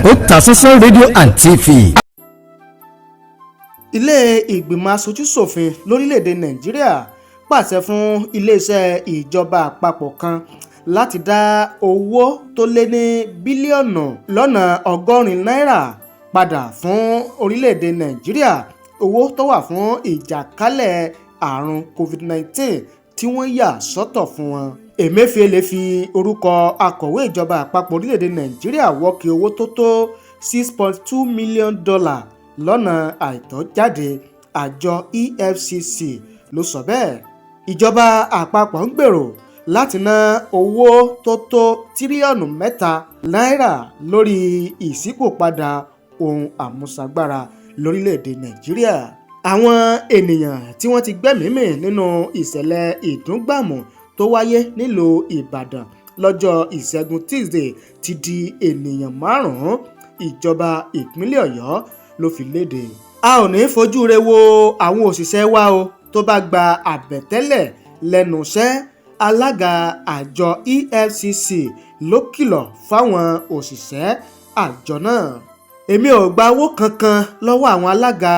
Otasansan rédíò and TV. Ilé ìgbìmọ̀ aṣojú-ṣòfin lórílẹ̀‐èdè Nàìjíríà pàṣẹ fún iléeṣẹ́ ìjọba àpapọ̀ kan láti dá owó tó lé ní bílíọ̀nù lọ́nà 100 náírà padà fún orílẹ̀‐èdè Nàìjíríà, owó tó wà fún ìjàkálẹ̀ àrùn COVID-19 tí wọ́n yà sọ́tọ̀ fún wọn. Emefiele fi orúkọ akọ̀wé ìjọba àpapọ̀ orílẹ̀‐èdè Nàìjíríà wọ́ọ̀kì owó tó tó $6.2 million lọ́nà àìtọ́ jáde. Àjọ EFCC ló sọ bẹ́ẹ̀. Ìjọba àpapọ̀ ń gbèrò láti ná owó tó tó tírílíọ̀nù 3 náírà lórí ìṣípòpadà ohun àmúṣagbára lórílẹ̀‐èdè Nàìjíríà. Àwọn ènìyàn tí wọ́n ti gbẹ́mìí mì nínú ìṣẹ̀lẹ̀ ìdúngbàmù tó wáyé nílùú Ìbàdàn lọ́jọ́ Ìṣẹ́gun Tuesday ti di ènìyàn 5. Ìjọba ìpínlẹ̀ Ọ̀yọ́ ló fi léde. A ò ní fojú re wo àwọn òṣìṣẹ́ wa o tó bá gba àbẹ̀tẹ́lẹ̀ lẹ́nu iṣẹ́. Alága àjọ EFCC ló kìlọ̀ fáwọn òṣìṣẹ́ àjọ náà. Èmi ò gba owó kankan lọ́wọ́ àwọn alága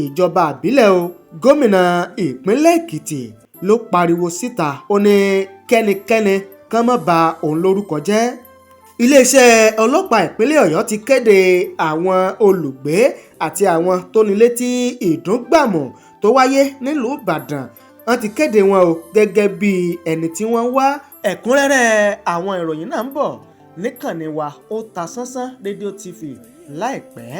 ìjọba àbílẹ̀ o. Gómìnà ìpínlẹ̀ Ekiti ló pariwo síta, ó ní kẹ́nikẹ́ni kàn má ba òun lórúkọ jẹ́. Iléeṣẹ́ ọlọ́pàá ìpínlẹ̀ Ọ̀yọ́ ti kéde àwọn olùgbé àti àwọn tó ní létí ìdúngbàmù tó wáyé nílùú Ìbàdàn. Wọ́n ti kéde wọn o gẹ́gẹ́ bí ẹni tí wọ́n wá. Ẹ̀kúnrẹ́rẹ́ àwọn ìròyìn náà ń bọ̀ níkànnì wa Otasansan rédíò TV láìpẹ́.